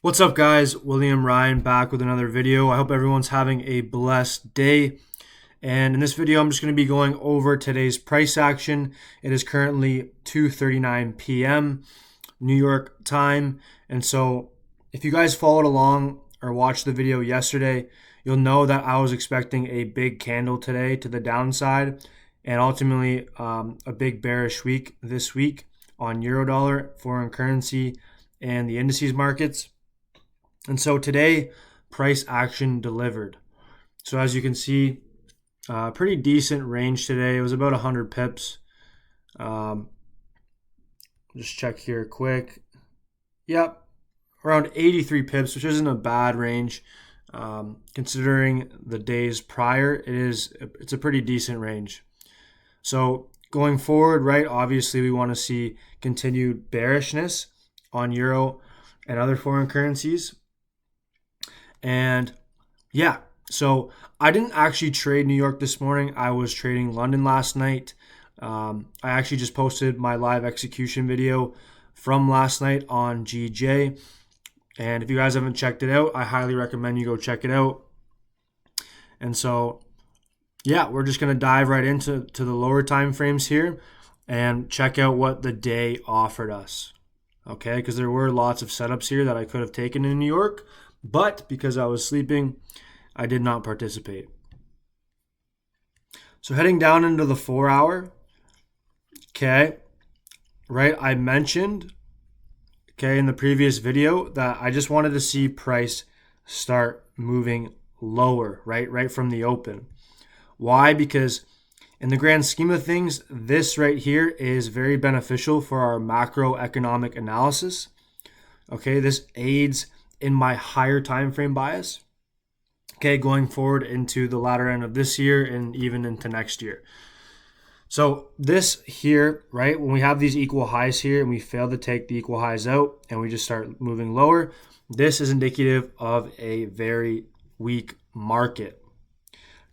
What's up, guys? William Ryan back with another video. I hope everyone's having a blessed day. And in this video, I'm just going to be going over today's price action. It is currently 2:39 p.m. New York time. And so if you guys followed along or watched the video yesterday, you'll know that I was expecting a big candle today to the downside and ultimately a big bearish week this week on Eurodollar, foreign currency, and the indices markets. And so today, price action delivered. So as you can see, pretty decent range today. It was about 100 pips. Just check here quick. Yep, around 83 pips, which isn't a bad range. Considering the days prior, it's a pretty decent range. So going forward, right, obviously we want to see continued bearishness on euro and other foreign currencies. And yeah, so I didn't actually trade New York this morning. I was trading London last night. I actually just posted my live execution video from last night on GJ. And if you guys haven't checked it out, I highly recommend you go check it out. And so, yeah, we're just going to dive right into the lower time frames here and check out what the day offered us. Okay, because there were lots of setups here that I could have taken in New York, but because I was sleeping, I did not participate. So heading down into the 4 hour, okay, right, I mentioned, okay, in the previous video that I just wanted to see price start moving lower, right from the open. Why? Because in the grand scheme of things, this right here is very beneficial for our macroeconomic analysis. Okay, this aids in my higher time frame bias, okay, going forward into the latter end of this year and even into next year. So this here, right, when we have these equal highs here and we fail to take the equal highs out and we just start moving lower, this is indicative of a very weak market.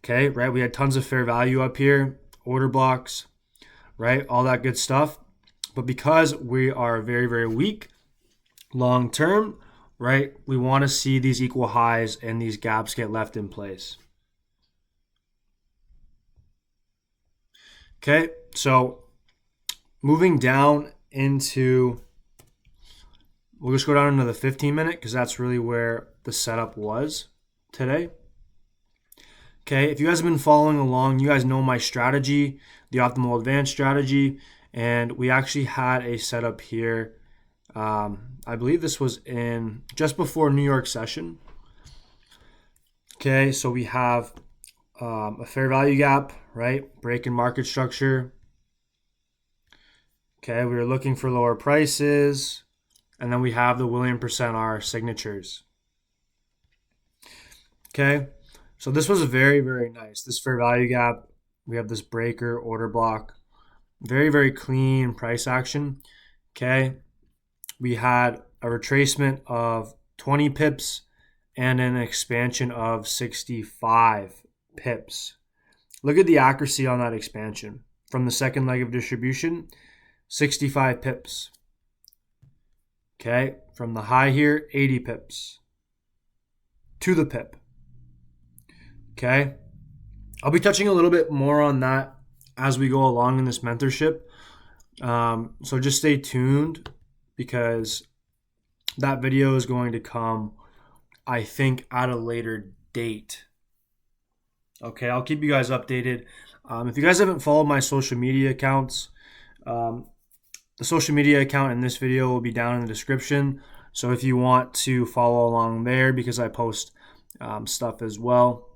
Okay, right, we had tons of fair value up here, order blocks, right, all that good stuff. But because we are very, very weak long term, right, we want to see these equal highs and these gaps get left in place. Okay, so moving down into, we'll just go down into the 15-minute because that's really where the setup was today. Okay, if you guys have been following along, you guys know my strategy, the optimal advanced strategy, and we actually had a setup here. I believe this was in just before New York session. Okay, so we have a fair value gap, right? Break in market structure. Okay, we were looking for lower prices, and then we have the William %R signatures. Okay, so this was very, very nice. This fair value gap, we have this breaker, order block, very, very clean price action. Okay, we had a retracement of 20 pips and an expansion of 65 pips. Look at the accuracy on that expansion. From the second leg of distribution, 65 pips. Okay, from the high here, 80 pips to the pip. Okay, I'll be touching a little bit more on that as we go along in this mentorship. So just stay tuned because that video is going to come, I think, at a later date. Okay, I'll keep you guys updated. If you guys haven't followed my social media accounts, the social media account in this video will be down in the description. So if you want to follow along there, because I post stuff as well.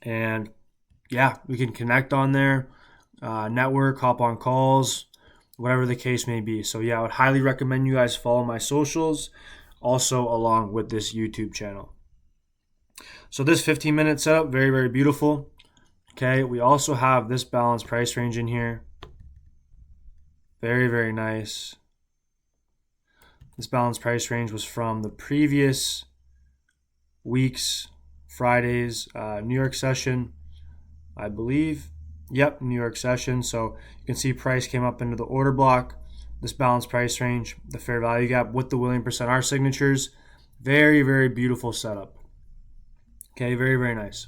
And yeah, we can connect on there, network, hop on calls, whatever the case may be. So yeah, I would highly recommend you guys follow my socials, also along with this YouTube channel. So this 15-minute setup, very, very beautiful. Okay, we also have this balanced price range in here. Very, very nice. This balanced price range was from the previous week's Friday's New York session, I believe. Yep, New York session. So you can see price came up into the order block, this balanced price range, the fair value gap with the William %R signatures, Very, very beautiful setup. Okay, very, very nice.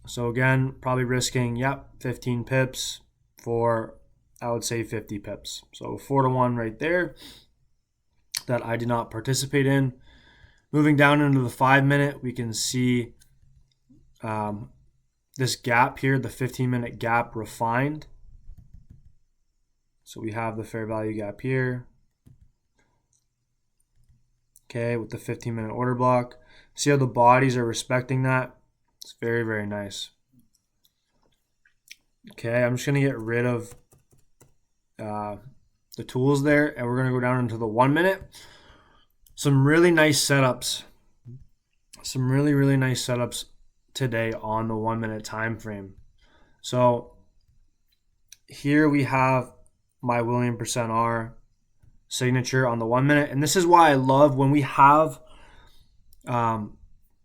So again, probably risking, 15 pips for, I would say, 50 pips. So 4-1 right there that I did not participate in. Moving down into the 5-minute, we can see this gap here, the 15-minute gap refined. So we have the fair value gap here. Okay, with the 15-minute order block. See how the bodies are respecting that? It's very, very nice. Okay, I'm just going to get rid of the tools there, and we're going to go down into the 1-minute. Some really nice setups. Some really, really nice setups today on the 1-minute time frame. So here we have my William% signature on the 1-minute, and this is why I love when we have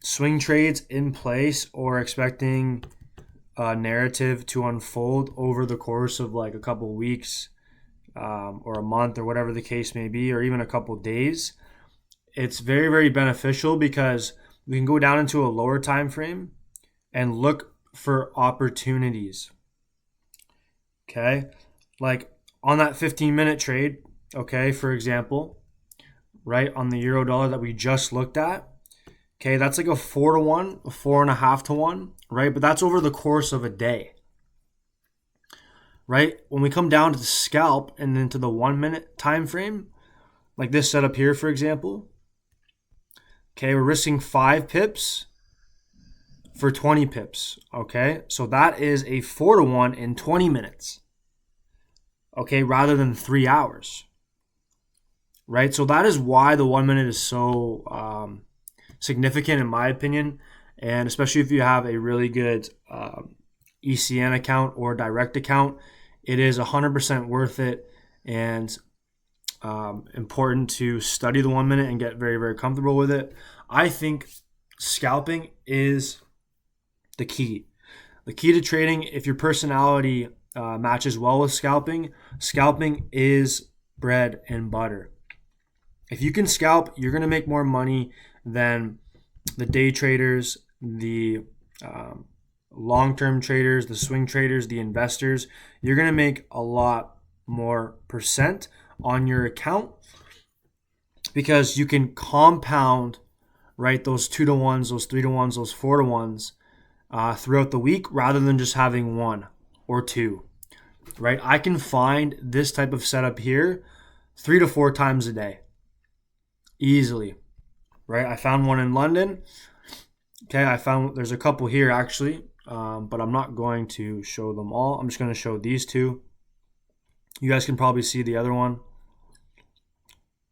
swing trades in place or expecting a narrative to unfold over the course of like a couple weeks or a month or whatever the case may be, or even a couple days. It's very, very beneficial because we can go down into a lower time frame and look for opportunities. Okay, like on that 15-minute trade, okay, for example, right, on the euro dollar that we just looked at, okay, that's like a 4-1, a 4.5-1, right? But that's over the course of a day, right? When we come down to the scalp and into the 1-minute time frame, like this setup here, for example, okay, we're risking 5 pips for 20 pips, okay? So that is a 4-1 in 20 minutes, okay, rather than 3 hours, right? So that is why the 1-minute is so significant in my opinion, and especially if you have a really good ECN account or direct account, it is 100% worth it and important to study the 1-minute and get very, very comfortable with it. I think scalping is the key. The key to trading, if your personality matches well with scalping, scalping is bread and butter. If you can scalp, you're going to make more money than the day traders, the long-term traders, the swing traders, the investors. You're going to make a lot more percent on your account because you can compound, right, those 2-1s, those 3-1s, those 4-1s throughout the week rather than just having 1 or 2, right? I can find this type of setup here 3 to 4 times a day easily, right? I found one in London. Okay, I found there's a couple here actually, but I'm not going to show them all. I'm just going to show these two. You guys can probably see the other one.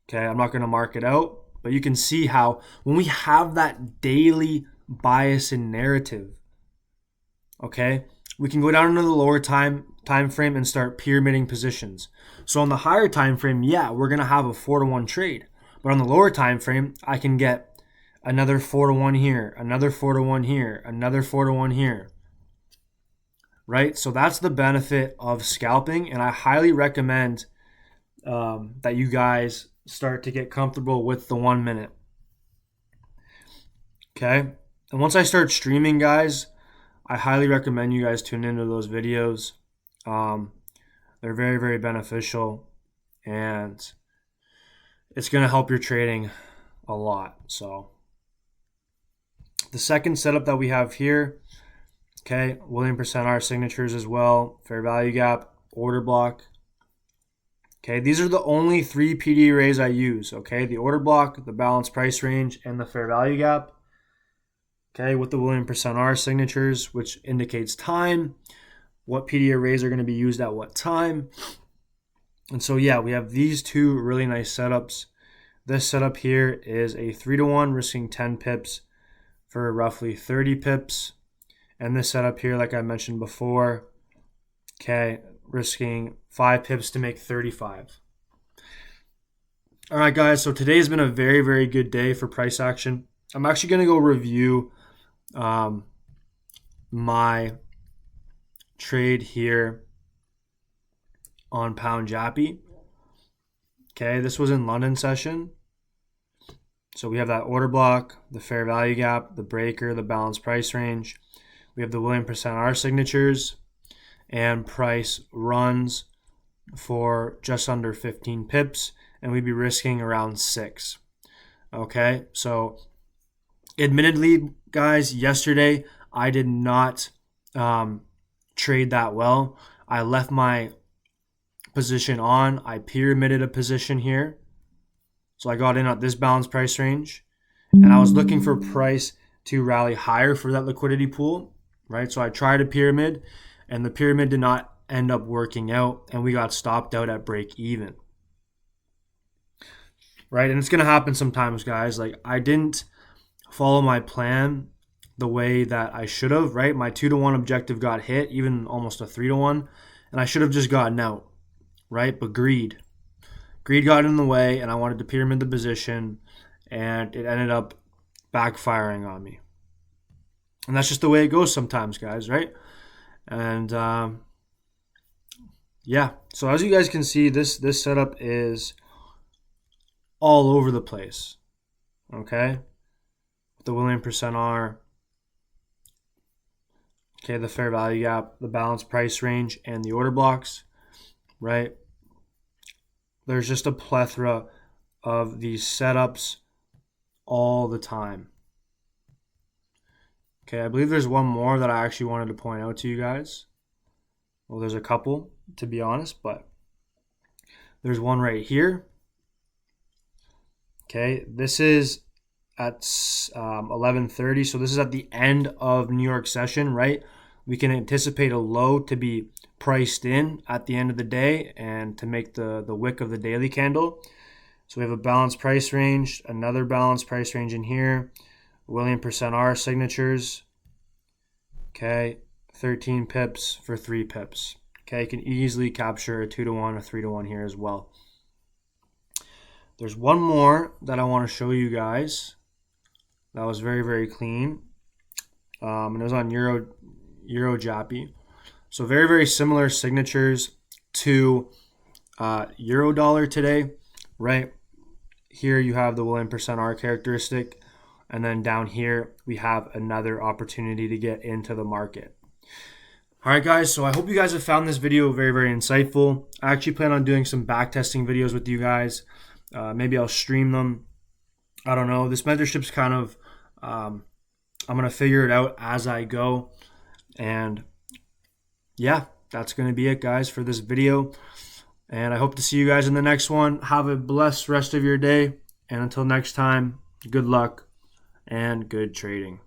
Okay, I'm not going to mark it out, but you can see how when we have that daily bias and narrative, okay, we can go down into the lower time frame and start pyramiding positions. So on the higher time frame, we're going to have a 4-1 trade. But on the lower time frame, I can get another 4-1 here, another 4-1 here, another 4-1 here. Right? So that's the benefit of scalping, and I highly recommend that you guys start to get comfortable with the 1-minute. Okay? And once I start streaming, guys, I highly recommend you guys tune into those videos. They're very, very beneficial, and it's going to help your trading a lot. So the second setup that we have here, okay, William% signatures as well, fair value gap, order block. Okay, these are the only 3 PD arrays I use, okay? The order block, the balanced price range, and the fair value gap. Okay, with the William% signatures, which indicates time, what PD arrays are going to be used at what time. And so, we have these 2 really nice setups. This setup here is a 3-1, risking 10 pips for roughly 30 pips. And this setup here, like I mentioned before, okay, risking 5 pips to make 35. All right, guys, so today's been a very, very good day for price action. I'm actually going to go review my trade here on Pound Jappy. Okay, this was in London session. So we have that order block, the fair value gap, the breaker, the balanced price range. We have the William percent R signatures, and price runs for just under 15 pips, and we'd be risking around 6. Okay, so admittedly, guys, yesterday I did not trade that well. I left my position on. I pyramided a position here. So I got in at this balanced price range, and I was looking for price to rally higher for that liquidity pool, right? So I tried a pyramid, and the pyramid did not end up working out, and we got stopped out at break even, right? And it's going to happen sometimes, guys. Like, I didn't follow my plan the way that I should have, right? My 2-to-1 objective got hit, even almost a 3-to-1, and I should have just gotten out, right? But greed got in the way, and I wanted to pyramid the position, and it ended up backfiring on me. And that's just the way it goes sometimes, guys, right? And yeah, so as you guys can see, this setup is all over the place, okay? The William percent R, okay, the fair value gap, the balanced price range, and the order blocks, right? There's just a plethora of these setups all the time. Okay, I believe there's one more that I actually wanted to point out to you guys. Well, there's a couple, to be honest, but there's one right here. Okay, this is at 11:30, so this is at the end of New York session, right? We can anticipate a low to be priced in at the end of the day and to make the wick of the daily candle. So we have a balanced price range, another balanced price range in here, William percent R signatures. Okay, 13 pips for 3 pips. Okay, you can easily capture a 2-to-1, a 3-to-1 here as well. There's one more that I want to show you guys that was very, very clean. And it was on EURUSD. So very, very similar signatures to Euro dollar today, right? Here you have the William percent R characteristic. And then down here, we have another opportunity to get into the market. All right, guys, so I hope you guys have found this video very, very insightful. I actually plan on doing some backtesting videos with you guys. Maybe I'll stream them. I don't know. This mentorship's kind of, I'm going to figure it out as I go. And yeah, that's going to be it, guys, for this video. And I hope to see you guys in the next one. Have a blessed rest of your day. And until next time, good luck and good trading.